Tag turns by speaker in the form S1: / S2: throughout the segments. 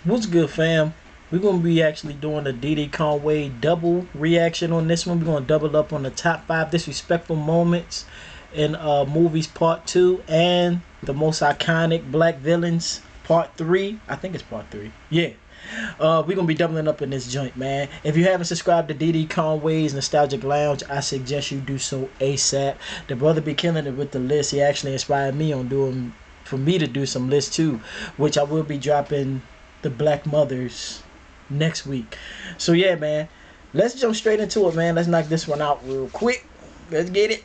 S1: What's good, fam? We're gonna be actually doing a DD Conway double reaction on this one. We're gonna double up on the top 5 disrespectful moments in movies part 2 and the most iconic black villains part 3. I think it's part 3. Yeah. We're gonna be doubling up in this joint, man. If you haven't subscribed to DD Conway's Nostalgic Lounge, I suggest you do so ASAP. The brother be killing it with the list. He actually inspired me on doing for me to do some lists too, which I will be dropping the Black Mothers next week. So yeah, man, let's jump straight into it, man. Let's knock this one out real quick. Let's get it.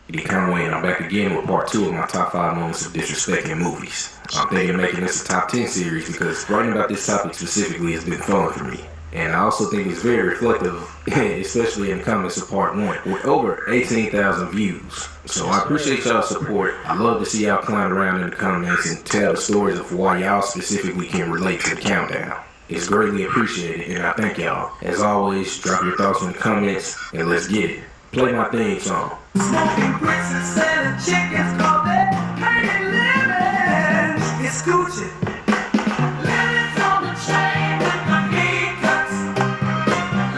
S2: DD Conway, and I'm back again with part 2 of my top 5 moments of disrespect in movies. I'm thinking of making this a top 10 series because writing about this topic specifically has been fun for me. And I also think it's very reflective, especially in the comments of part 1, with over 18,000 views. So I appreciate y'all's support. I love to see y'all clown around in the comments and tell the stories of why y'all specifically can relate to the countdown. It's greatly appreciated, and I thank y'all. As always, drop your thoughts in the comments, and let's get it. Play my theme song.
S3: Smoking grits and selling chickens, call that pain living. It's Gucci. Lemons on the chain with the knee cuts.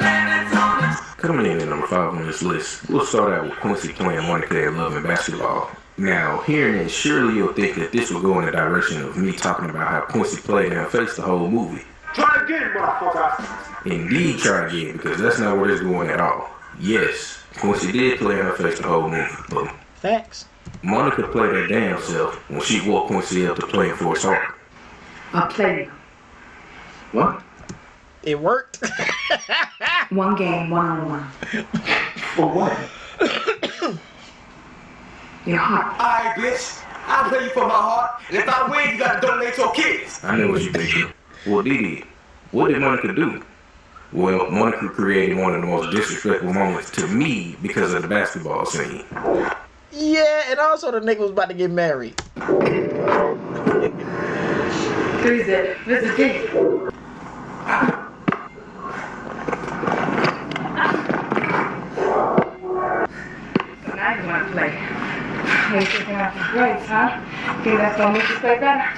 S3: Lemons on the...
S2: Coming in at number 5 on this list, we'll start out with Quincy playing Monica and Love and Basketball. Now, hearing it, surely you'll think that this will go in the direction of me talking about how Quincy played in her face the whole movie.
S4: Try again, motherfucker.
S2: Indeed, try again, because that's not where it's going at all. Yes, Quincy did play in her face the whole movie, but
S1: Facts.
S2: Monica played her damn self when she woke Quincy up to playing for his heart.
S5: I'll play you.
S2: What?
S1: It worked.
S5: One game, one-on-one.
S4: For what?
S5: Your heart.
S4: Alright, bitch. I'll play you for my heart. And if I win, you gotta donate your kids.
S2: I know what you're thinking. Well, Didi, what did Monica do? Well, Monica created one of the most disrespectful moments to me because of the basketball scene.
S1: Yeah, and also the nigga was about to get married.
S5: Who's it? Mr. D. So now you want to play. You're taking out some grapes, huh? Think that's gonna make you play better?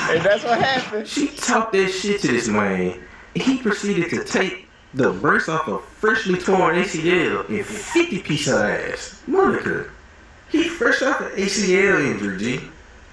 S1: And that's what happened.
S2: She talked that shit to this man. He proceeded to take the brace off a freshly torn ACL and 50-piece her ass. Monica, he fresh off an ACL injury, G.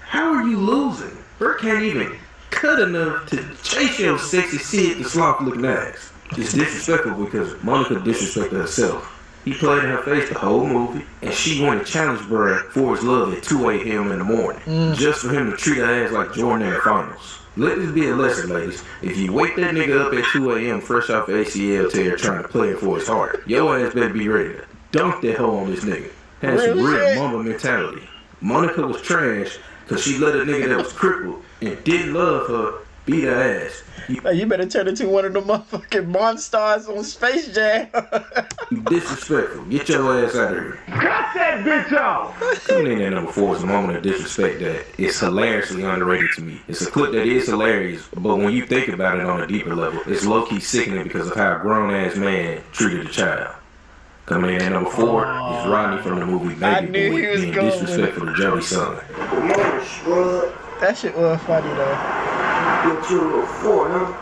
S2: How are you losing? Bert can't even cut enough to chase your sexy Sid the Sloth looking ass. It's disrespectful because Monica disrespected herself. He played in her face the whole movie, and she went to challenge Brad for his love at 2 a.m. in the morning, just for him to treat her ass like Jordan in the finals. Let this be a lesson, ladies. If you wake that nigga up at 2 a.m. fresh off ACL tear trying to play it for his heart, your ass better be ready to dunk that hoe on this nigga. Had some real mama mentality. Monica was trash because she let a nigga that was crippled and didn't love her beat her ass.
S1: You better turn into one of the motherfucking monsters on Space Jam.
S2: You disrespectful. Get your ass out of here.
S4: Cut that bitch off.
S2: Coming in at number 4 is a moment of disrespect that is hilariously underrated to me. It's a clip that is hilarious, but when you think about it on a deeper level, it's low-key sickening because of how a grown-ass man treated a child. Coming in at number 4 is Rodney from the movie Baby Boy being disrespectful to Joey's son.
S1: That shit was funny though.
S4: You're too little for, huh?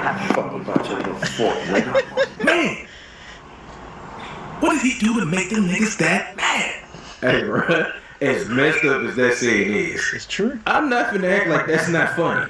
S4: I fuck about your little fort, nigga.
S2: Man! What did he do to make them niggas that mad? Hey, bro, as messed up as that scene is,
S1: It's true.
S2: I'm not finna act like that's not funny.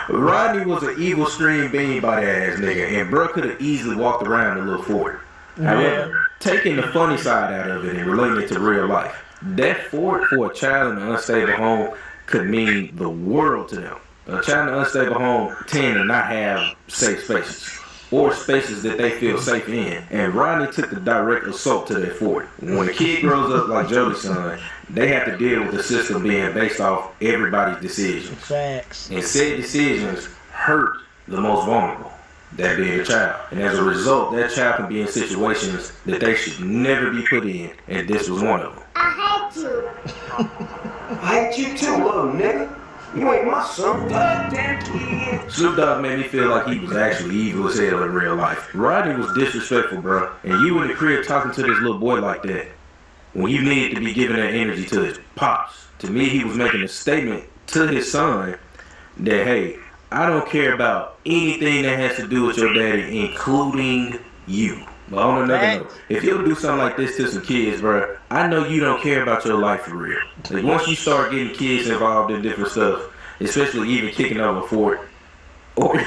S2: Rodney was an evil stream bean body ass nigga, and bro could have easily walked around the little fort. However, taking the funny side out of it and relating it to real life, that fort for a child in an unstable home could mean the world to them. A child in an unstable home tend to not have safe spaces or spaces that they feel safe in. And Rodney took the direct assault to that fort. When a kid grows up like Jody's son, they have to deal with the system being based off everybody's decisions.
S1: Facts.
S2: And said decisions hurt the most vulnerable, that being a child. And as a result, that child can be in situations that they should never be put in, and this was one of them.
S4: I hate you too, little nigga. You ain't my son.
S2: Snoop Dogg made me feel like he was actually evil as hell in real life. Rodney was disrespectful, bro. And you in the crib talking to this little boy like that, when you needed to be giving that energy to his pops. To me, he was making a statement to his son that, hey, I don't care about anything that has to do with your daddy, including you. But on another note, if you'll do something like this to some kids, bro, I know you don't care about your life for real. Like, once you start getting kids involved in different stuff, especially even kicking over fort, or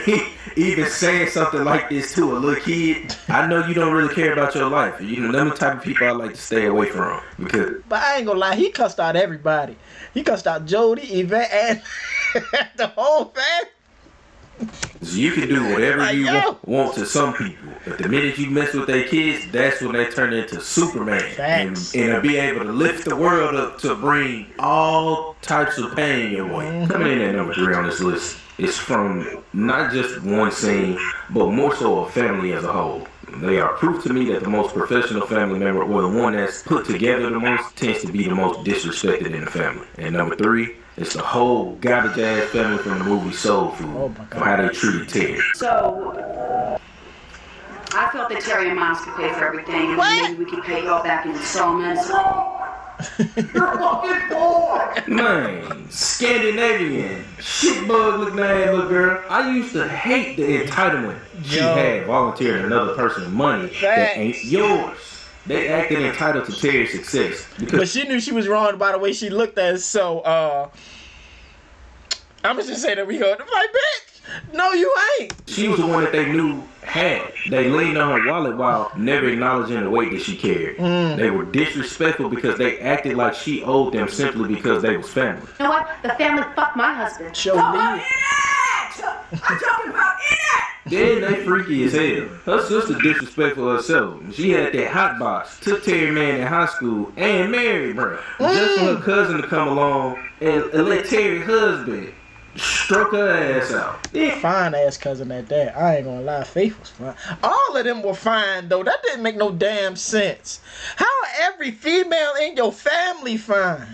S2: even saying something like this to a little kid, I know you don't really care about your life. You know, them the type of people I like to stay away from. Because,
S1: But I ain't gonna lie, he cussed out everybody. He cussed out Jody, Yvette, and the whole thing.
S2: so you can do whatever you want to some people, but the minute you mess with their kids, that's when they turn into Superman and be able to lift the world up to bring all types of pain your way. Coming in at number 3 on this list is from not just one scene, but more so a family as a whole. They are proof to me that the most professional family member, or the one that's put together the most, tends to be the most disrespected in the family. And number 3, it's the whole garbage ass family from the movie Soul Food, for how they treated Terry.
S6: So, I felt that Terry and Miles could pay for everything, and maybe we could pay it all back in installments.
S4: You're fucking poor.
S2: Man, Scandinavian, shitbug looking ass little girl. I used to hate the entitlement she had volunteering another person's money that ain't yours. They acted entitled to Terry's success.
S1: But she knew she was wrong by the way she looked at it, so I'm just say that we heard. I'm like, bitch, no you ain't.
S2: She was the one that they knew had. They leaned on her wallet while never acknowledging the weight that she carried. They were disrespectful because they acted like she owed them simply because they was family.
S6: You know what? The family fucked my husband.
S1: Show me.
S4: I'm talking about it.
S2: Then they freaky as hell. Her sister disrespectful herself. She had that hot box, took Terry man in high school, and married her. Just for her cousin to come along and let Terry's husband stroke her ass out.
S1: Fine ass cousin at that. I ain't gonna lie, Faith was fine. All of them were fine though. That didn't make no damn sense. How every female in your family fine?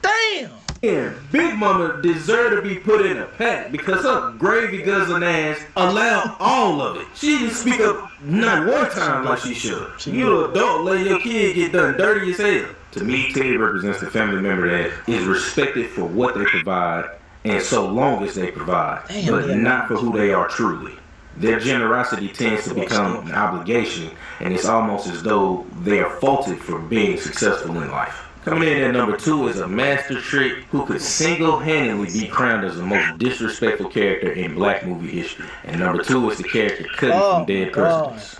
S1: Damn.
S2: Yeah, Big Mama deserved to be put in a pack because her gravy guzzling ass allowed all of it. She didn't speak up not one time like she should. You an adult letting your kid get done dirty as hell. To me, Terry represents the family member that is respected for what they provide and so long as they provide, but not for who they are truly. Their generosity tends to become an obligation, and it's almost as though they are faulted for being successful in life. Coming in at number 2 is a master trick who could single-handedly be crowned as the most disrespectful character in black movie history. And number 2 is the character Cuddy from Dead Presidents.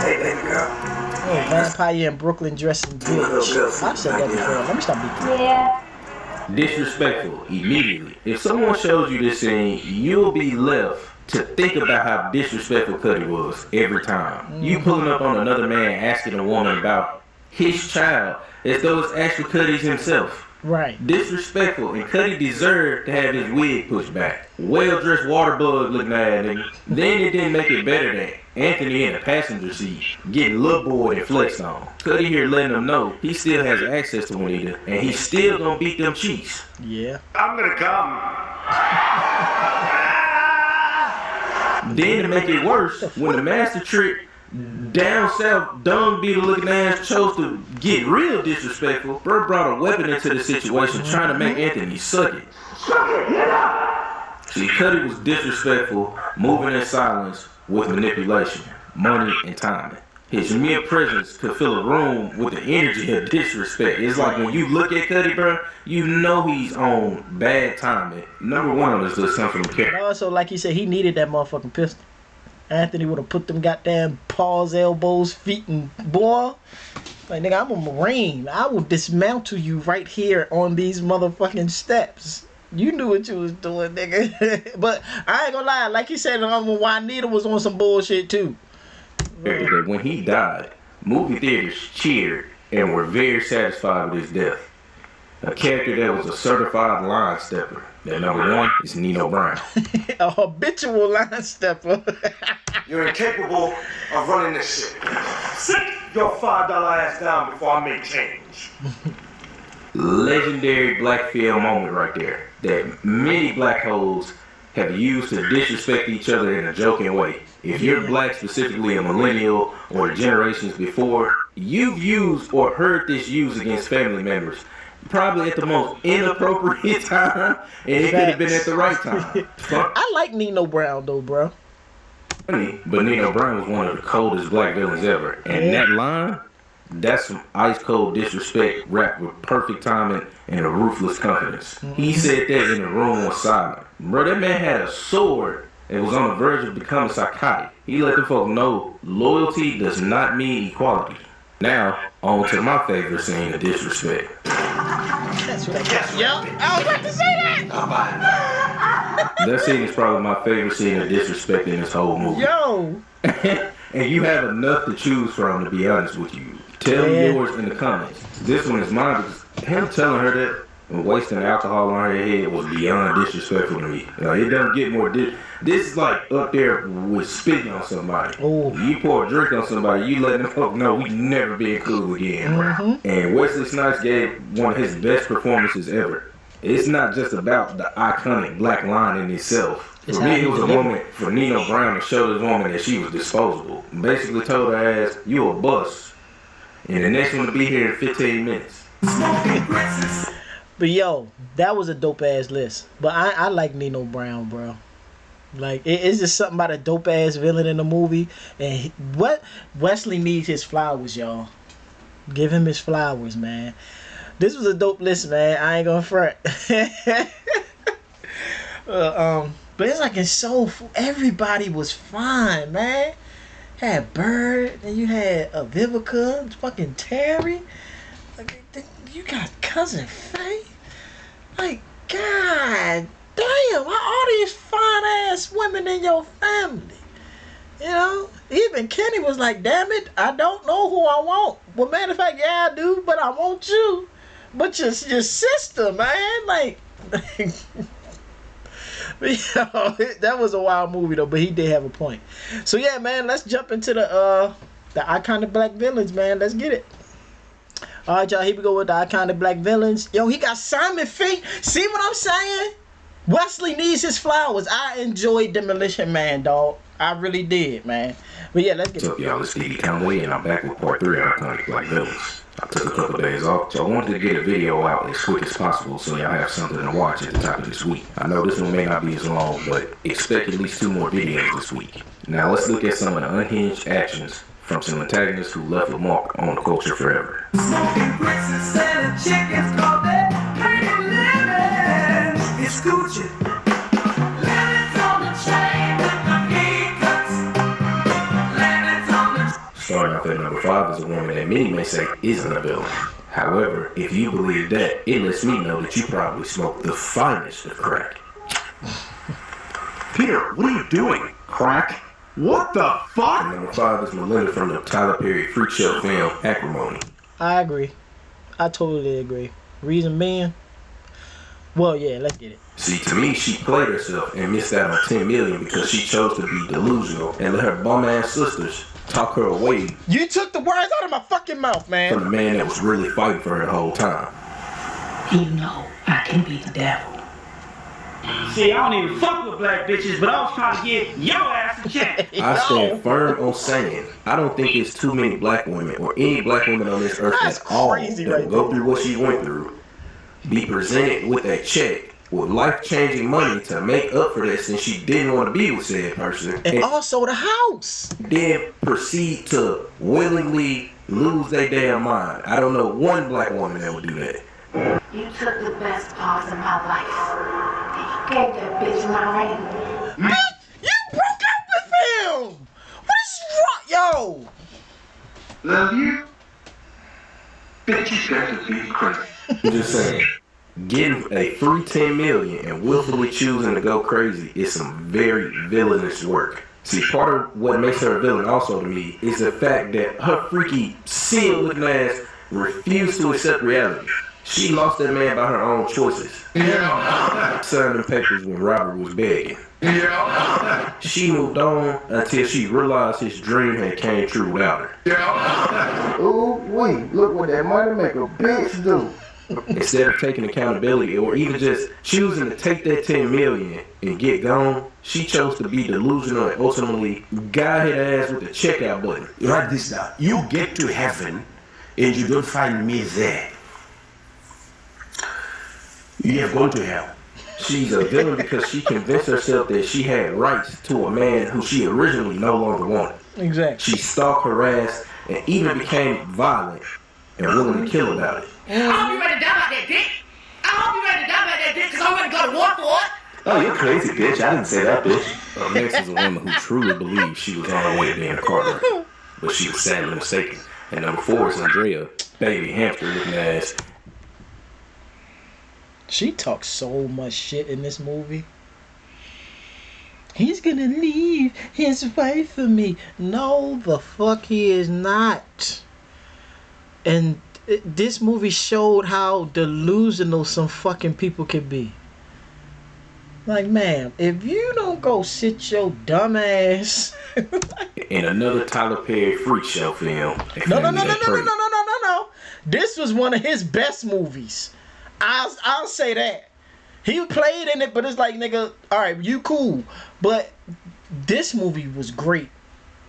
S4: Hey, baby girl.
S1: Oh, vampire in Brooklyn dressing bitch. I've said that before. Let me stop being.
S6: Yeah.
S2: Disrespectful immediately. If someone shows you this scene, you'll be left to think about how disrespectful Cuddy was every time. You pulling up on another man asking a woman about his child as though it's actually Cuddy's himself.
S1: Right.
S2: Disrespectful, and Cuddy deserved to have his wig pushed back. Well-dressed water bug looking at him. Then it didn't make it better that Anthony in the passenger seat getting little bored and flexed on. Cuddy here letting him know he still has access to Juanita, and he's still gonna beat them cheeks.
S1: Yeah.
S4: I'm gonna come.
S2: Then to make it worse, when the master trick down south dung beetle looking ass chose to get real disrespectful, bro brought a weapon into the situation trying to make Anthony suck it. See, Cuddy was disrespectful, moving in silence with manipulation, money, and timing. His mere presence could fill a room with the energy of disrespect. It's like when you look at Cuddy, bro, you know he's on bad timing. Number 1 on this list comes from the character.
S1: Also, like he said, he needed that motherfucking pistol. Anthony would have put them goddamn paws, elbows, feet, and boy. Like, nigga, I'm a Marine. I will dismantle you right here on these motherfucking steps. You knew what you was doing, nigga. But I ain't gonna lie, like you said, Juanita was on some bullshit too.
S2: That when he died, movie theaters cheered and were very satisfied with his death. A character that was a certified line stepper. That number 1 is Nino Brown.
S1: A habitual line stepper.
S4: You're incapable of running this shit. Sit your $5 ass down before I make change.
S2: legendary black film moment right there that many black hoes have used to disrespect each other in a joking way. If you're black, specifically a millennial or the generations before, you've used or heard this used against family members. Probably at the most inappropriate time, and it could have been at the right time.
S1: I like Nino Brown though, bro.
S2: Funny, but Nino Brown was one of the coldest black villains ever. And that line, that's some ice cold disrespect wrapped with perfect timing and a ruthless confidence. He said that in the room was silent. Bro, that man had a sword and was on the verge of becoming psychotic. He let the folk know loyalty does not mean equality. Now, on to my favorite scene of disrespect.
S1: That's what I got. Yo, I was about to say that.
S4: I'm buying that.
S2: That scene is probably my favorite scene of disrespect in this whole movie.
S1: Yo.
S2: And you have enough to choose from, to be honest with you. Tell me yours in the comments. This one is mine because him telling her that and wasting alcohol on her head was beyond disrespectful to me. Like, it doesn't get more this is like up there with spitting on somebody.
S1: Ooh.
S2: You pour a drink on somebody, you let them folk know we never being cool again. And Wesley Snipes gave one of his best performances ever. It's not just about the iconic black line in itself. For me, it was a moment for Nino Brown to show this woman that she was disposable. Basically told her ass, you a bust. And the next one to be here in 15 minutes.
S1: But yo, that was a dope ass list. But I like Nino Brown, bro. Like it's just something about a dope ass villain in the movie. And what Wesley needs his flowers, y'all. Give him his flowers, man. This was a dope list, man. I ain't gonna front. But it's like in Soul Food, everybody was fine, man. Had Bird, and you had Vivica, fucking Terry. Like, you got Cousin Faye. Like, God damn, all these fine ass women in your family. You know? Even Kenny was like, damn it, I don't know who I want. Well, matter of fact, yeah, I do, but I want you. But your sister, man. Like, yo, that was a wild movie, though, but he did have a point. So, yeah, man, let's jump into the iconic black villains, man. Let's get it. All right, y'all, here we go with the iconic black villains. Yo, he got Simon Fink. See what I'm saying? Wesley needs his flowers. I enjoyed Demolition Man, dog. I really did, man. But yeah, let's get it.
S2: What's up, y'all? It's DD Conway, and I'm back with part 3 of Iconic Black Villains. I took a couple days off, so I wanted to get a video out as quick as possible so y'all have something to watch at the top of this week. I know this one may not be as long, but expect at least 2 more videos this week. Now let's look at some of the unhinged actions from some antagonists who left a mark on the culture forever.
S3: Smoking bricks and selling chickens called that pretty living. It's Gucci. Lemons on the chain with the meat cuts. Lemons on the
S2: Starting off at number 5 is a woman that many may say isn't a villain. However, if you believe that, it lets me know that you probably smoke the finest of crack.
S4: Peter, what are you doing? Crack? What the fuck?
S2: And number 5 is Melinda from the Tyler Perry freak show film Acrimony.
S1: I agree. I totally agree. Reason being? Well, yeah, let's get it.
S2: See, to me, she played herself and missed out on $10 million because she chose to be delusional and let her bum-ass sisters talk her away
S1: You took the words out of my fucking mouth, man.
S2: from the man that was really fighting for her the whole time.
S7: You know I can be the devil.
S8: See, I don't even fuck with black bitches, but I was trying to get your ass a check.
S2: I stand firm on saying I don't think it's too many black women or any black women on this earth
S1: That's
S2: at all
S1: crazy
S2: that
S1: right
S2: will go
S1: there.
S2: through what she went through, be presented with a check with life-changing money to make up for that since she didn't want to be with said person,
S1: And also the house.
S2: then proceed to willingly lose their damn mind. I don't know one black woman that would do that.
S7: You took the best parts of my life. You gave that bitch my ring.
S1: Bitch, you broke up with him. What is wrong? Yo.
S4: Love you? Bitch, you got to be crazy.
S2: I'm just saying, getting a free $10 million and willfully choosing to go crazy is some very villainous work. See, part of what makes her a villain also to me is the fact that her freaky, seal-looking ass refused to accept reality. She lost that man by her own choices.
S4: Yeah.
S2: Signed the papers when Robert was begging.
S4: Yeah.
S2: She moved on until she realized his dream had came true without her.
S4: Yeah.
S9: Ooh, wait, look what that money make a bitch do.
S2: Instead of taking accountability or even just choosing to take that 10 million and get gone, she chose to be delusional and ultimately guide her ass with the checkout button.
S9: Write this down. You get to heaven and you don't find me there. You have gone to hell.
S2: She's a villain because she convinced herself that she had rights to a man who she originally no longer wanted.
S1: Exactly.
S2: She stalked, harassed, and even became violent and willing to kill about it.
S3: I hope you ready to die about that dick. I hope you ready to die about that dick, because I'm ready to go to war for it.
S9: Oh, you're crazy, bitch. I didn't say that, bitch.
S2: Up next is a woman who truly believed she was on her way to being a Cartwright, but she was sadly mistaken. And number 4 is Andrea, baby hamster looking ass.
S1: She talks so much shit in this movie. He's gonna leave his wife for me. No, the fuck he is not. And this movie showed how delusional some fucking people can be. Like, man, if you don't go sit your dumb ass.
S2: In another Tyler Perry freak show film.
S1: No. This was one of his best movies. I'll say that. He played in it, but it's like, nigga, all right, you cool. But this movie was great.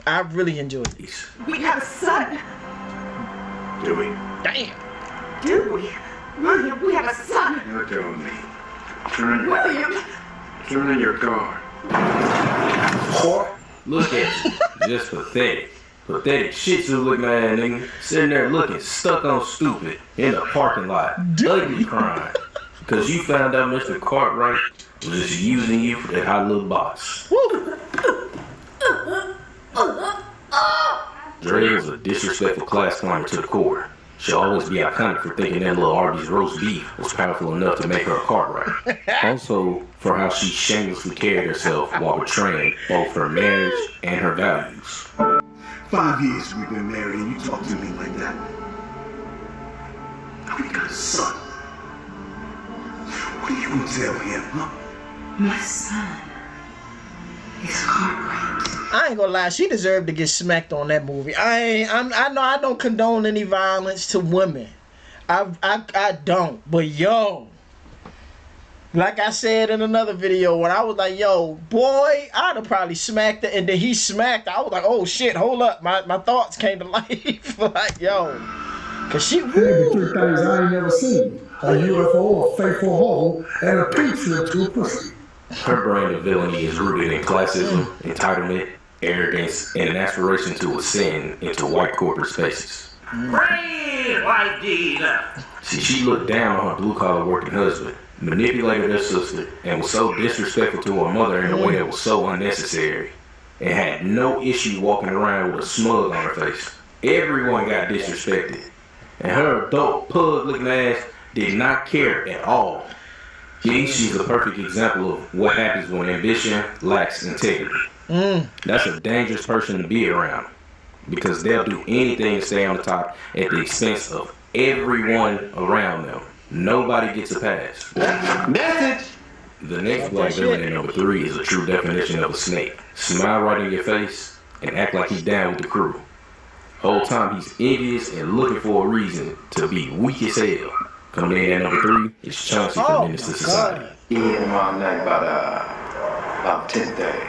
S1: I really enjoyed it.
S3: We have a son.
S9: Do we?
S1: Damn.
S3: Do we? William, we have a son.
S10: You're telling me.
S3: William.
S10: Turn in your car.
S2: Look at you. Just pathetic. Pathetic shih tzu looking ass nigga. Sitting there looking stuck on stupid in the parking lot. Ugly crying. Because you found out Mr. Cartwright was just using you for that hot little boss. Dre was a disrespectful class climber to the core. She'll always be iconic for thinking that little Arby's roast beef was powerful enough to make her a Cartwright. Also, for how she shamelessly carried herself while betraying both her marriage and her values.
S9: 5 years we've been married and you talk to me like that. Now we got a son. What are you gonna tell him, huh?
S3: My son is Cartwright.
S1: I ain't gonna lie, she deserved to get smacked on that movie. I know I don't condone any violence to women. I don't. But yo, like I said in another video, when I was like, yo, boy, I'd have probably smacked it, and then he smacked. I was like, oh shit, hold up. My thoughts came to life. Like, yo. Cause she
S11: Maybe 3 things I ain't never seen. A UFO, a faithful hole, and a pizza to a pussy.
S2: Her brand of villainy is rooted in classism, entitlement, arrogance, and an aspiration to ascend into white corporate spaces.
S8: Brave white Jesus.
S2: See, she looked down on her blue-collar working husband, manipulated her sister, and was so disrespectful to her mother in a way that was so unnecessary, and had no issue walking around with a smug on her face. Everyone got disrespected, and her adult pug-looking ass did not care at all. She's a perfect example of what happens when ambition lacks integrity. That's a dangerous person to be around, because they'll do anything to stay on the top at the expense of everyone around them. Nobody gets a pass.
S4: Message.
S2: The next black villain at number 3 is a true definition of a snake. Smile right in your face and act like he's down with the crew. Whole time he's envious and looking for a reason to be weak as hell. Coming in at number 3 is Chauncey from Menace to Society.
S4: Yeah, my neck about 10 days.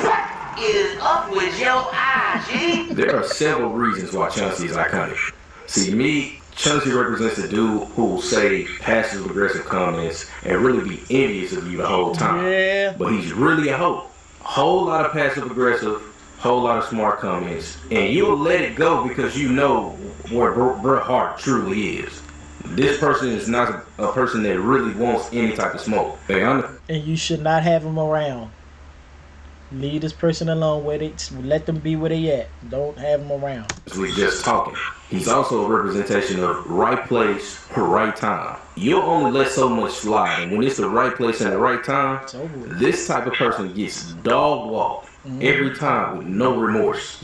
S3: What is up with your eyes, G?
S2: There are several reasons why Chauncey is iconic. See, to me, Chauncey represents a dude who will say passive-aggressive comments and really be envious of you the whole time.
S1: Yeah.
S2: But he's really a hoe. Whole lot of passive-aggressive, whole lot of smart comments, and you'll let it go because you know where Bret Hart truly is. This person is not a person that really wants any type of smoke.
S1: And you should not have him around. Leave this person alone. Let them be where they at. Don't have them around.
S2: We're just talking. He's also a representation of right place, right time. You'll only let so much slide, and when it's the right place and the right time, this type of person gets dog walked every time with no remorse.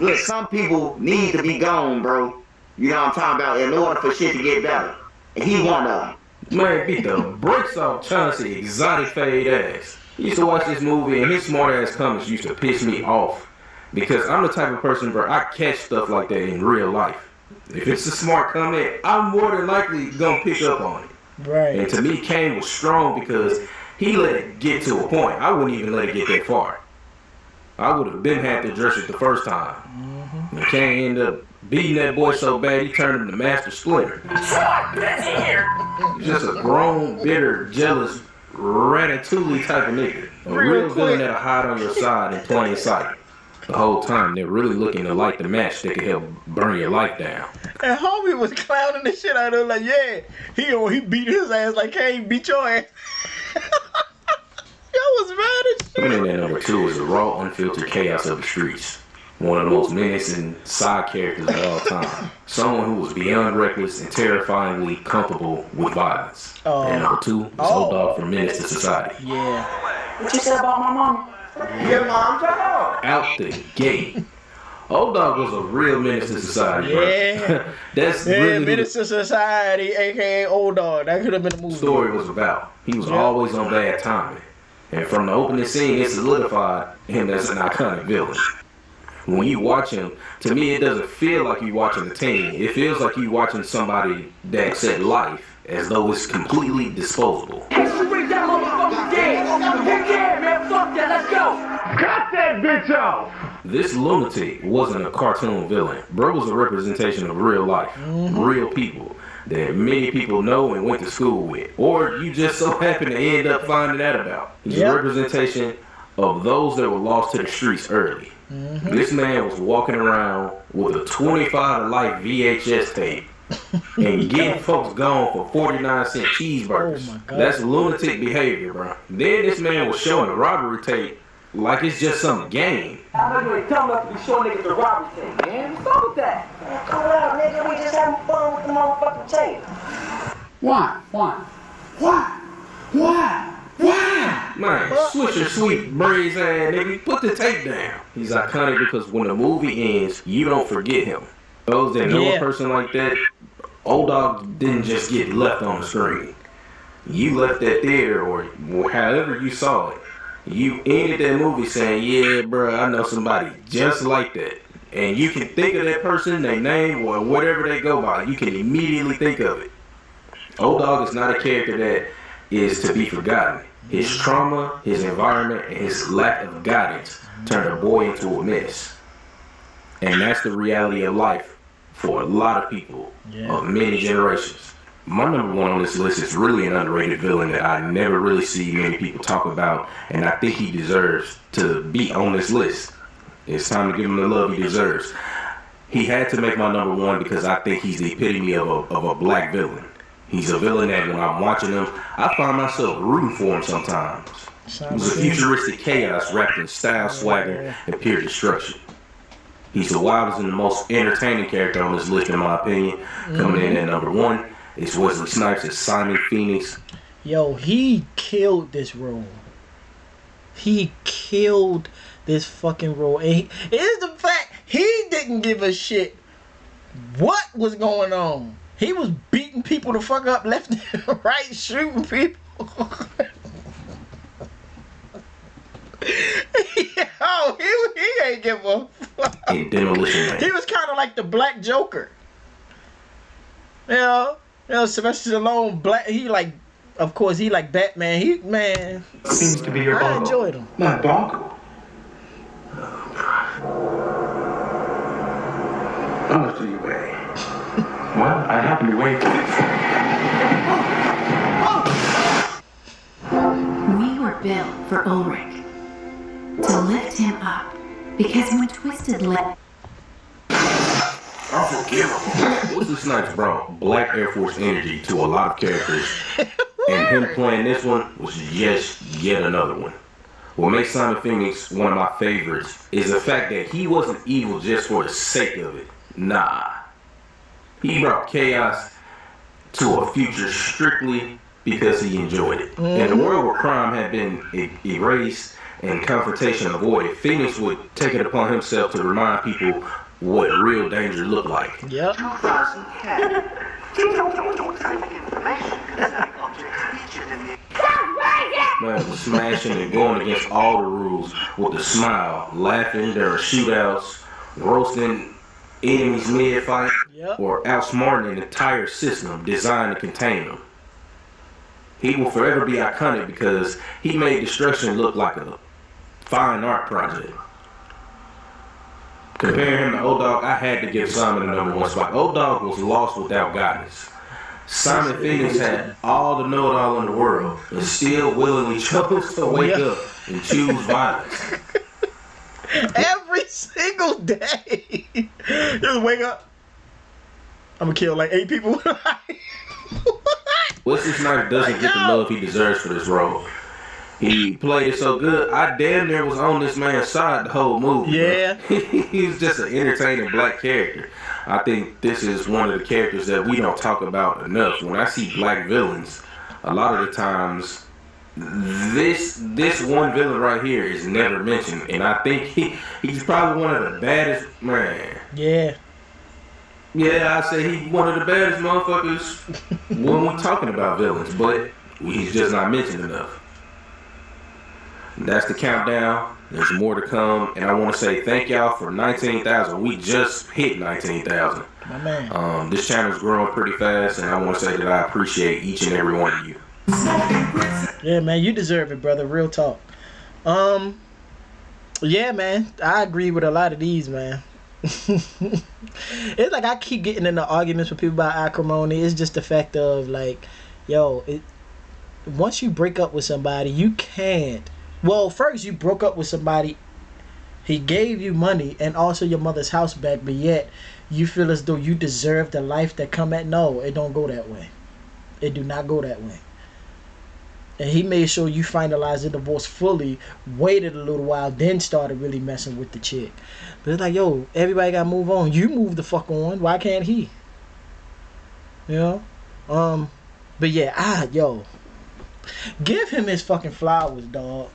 S4: Look, some people need to be gone, bro. You know what I'm talking about? In order for shit to get better. And he one of them.
S2: Man, beat the brakes off Chauncey exotic fade ass. He used to watch this movie, and his smart ass comments used to piss me off. Because I'm the type of person where I catch stuff like that in real life. If it's a smart comment, I'm more than likely gonna pick up on it.
S1: Right.
S2: And to me, Kane was strong because he let it get to a point. I wouldn't even let it get that far. I would have been had to address it the first time. And Kane ended up beating that boy so bad he turned him to Master Splinter. He's just a grown, bitter, jealous, ratatouille type of nigga. A real villain that'll hide on your side in plain sight. The whole time they're really looking to light the match that could help burn your life down.
S1: And homie was clowning the shit out of him like, yeah, he beat his ass like Kane beat your ass. Y'all was mad as shit.
S2: Coming in at number 2 is the raw, unfiltered chaos of the streets. One of the most menacing side characters of all time. Someone who was beyond reckless and terrifyingly comfortable with violence. And number 2 is Old Dog from Menace to Society.
S1: Yeah.
S6: What you said about my mom?
S4: Your mom's dog.
S2: Out the gate. Old Dog was a real menace to society, bro.
S1: Yeah.
S2: That's
S1: Yeah,
S2: really
S1: Menace to Society, aka Old Dog. That could have been a movie.
S2: the story was about. He was always on bad timing. And from the opening scene, it solidified him as an iconic villain. When you watch him, to me, it doesn't feel like you watching a team. It feels like you watching somebody that set life as though it's completely disposable.
S4: Hey, bring that motherfucker dead. Heck yeah, man. Fuck that. Let's go. Cut that bitch off.
S2: This lunatic wasn't a cartoon villain. Bro was a representation of real life, real people that many people know and went to school with, or you just so happen to end up finding out about. He's a representation of those that were lost to the streets early. This man was walking around with a 25 to life VHS tape and getting folks gone for 49-cent cheeseburgers.
S1: Oh my God.
S2: That's lunatic behavior, bro. Then this man was showing a robbery tape like it's just some game.
S4: I know you ain't dumb enough to be showing niggas the robbery tape, man. What's up with that?
S12: Man, cool out, nigga. We just having fun with the motherfucking tape.
S11: Why?
S2: Man, Swisher Sweet braids ass nigga, put the tape down. He's iconic because when the movie ends, you don't forget him. Those that know a person like that, Old Dog didn't just get left on the screen. You left that theater or however you saw it. You ended that movie saying, yeah, bro, I know somebody just like that. And you can think of that person, their name, or whatever they go by. You can immediately think of it. Old Dog is not a character that is to be forgotten. His trauma, his environment, and his lack of guidance turned a boy into a mess. And that's the reality of life for a lot of people of many generations. My number 1 on this list is really an underrated villain that I never really see many people talk about, and I think he deserves to be on this list. It's time to give him the love he deserves. He had to make my number 1 because I think he's the epitome of a black villain. He's a villain that when I'm watching him, I find myself rooting for him sometimes. He was a futuristic chaos wrapped in style, swagger, and pure destruction. He's the wildest and the most entertaining character on this list, in my opinion. Coming in at number 1 is Wesley Snipes as Simon Phoenix.
S1: Yo, he killed this role. He killed this fucking role. And it is the fact he didn't give a shit what was going on. He was beating people the fuck up left and right, shooting people. Yo, he ain't give a fuck.
S2: In Demolition Man.
S1: He was kind of like the Black Joker. You know, Sylvester Stallone, black. He like, of course, he like Batman. Man,
S10: Seems to be your
S1: I
S10: bongo.
S1: enjoyed him.
S10: My bongo? How much do you weigh? Well, I happen to weigh 40.
S7: We were built for Ulrich. To lift him up. Because when Twisted left...
S2: Unforgivable. Wesley Snipes brought Black Air Force energy to a lot of characters, and him playing this one was just yet another one. What makes Simon Phoenix one of my favorites is the fact that he wasn't evil just for the sake of it. Nah. He brought chaos to a future strictly because he enjoyed it. In a world where crime had been erased and confrontation avoided, Phoenix would take it upon himself to remind people what real danger looked like.
S1: Yep.
S12: 2010.
S2: man, was smashing and going against all the rules with a smile, laughing. There are shootouts, roasting enemies mid-fight, or outsmarting an entire system designed to contain them. He will forever be iconic because he made destruction look like a fine art project. Comparing him to O-Dog, I had to give Simon the number one spot. O-Dog was lost without guidance. Simon Phoenix had all the know-it-all in the world and still willingly chose to wake up and choose violence.
S1: Every single day. Just wake up. I'm gonna kill like 8 people.
S2: Wesley Snipes doesn't get the love he deserves for this role. He played it so good, I damn near was on this man's side the whole movie. Yeah. He's just an entertaining black character. I think this is one of the characters that we don't talk about enough. When I see black villains, a lot of the times, this one villain right here is never mentioned. And I think he's probably one of the baddest, man.
S1: Yeah.
S2: Yeah, I say he's one of the baddest motherfuckers when we're talking about villains, but he's just not mentioned enough. That's the countdown. There's more to come, and I want to say thank y'all for 19,000. We just hit 19,000.
S1: My man.
S2: This channel's growing pretty fast, and I want to say that I appreciate each and every one of you.
S1: Yeah, man, you deserve it, brother. Real talk. Yeah, man, I agree with a lot of these, man. It's like I keep getting into arguments with people about acrimony. It's just the fact of like, yo, once you break up with somebody, you can't. Well, first you broke up with somebody, he gave you money and also your mother's house back, but yet you feel as though you deserve the life that come at. No, it don't go that way. It do not go that way. And he made sure you finalized the divorce fully, waited a little while, then started really messing with the chick. But it's like, yo, everybody gotta move on. You move the fuck on. Why can't he? You know? But yeah, yo, give him his fucking flowers, dog.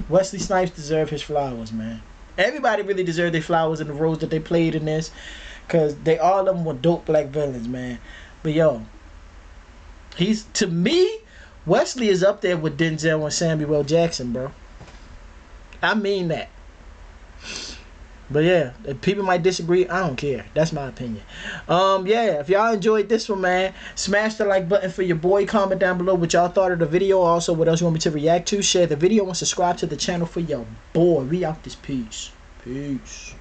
S1: Wesley Snipes deserve his flowers, man. Everybody really deserved their flowers in the roles that they played in this, cause they all of them were dope black villains, man. But yo, he's, to me, Wesley is up there with Denzel and Samuel L. Jackson, bro. I mean that. But yeah, if people might disagree, I don't care. That's my opinion. Yeah, if y'all enjoyed this one, man, smash the like button for your boy. Comment down below what y'all thought of the video. Also, what else you want me to react to. Share the video and subscribe to the channel for your boy. We out this piece. Peace.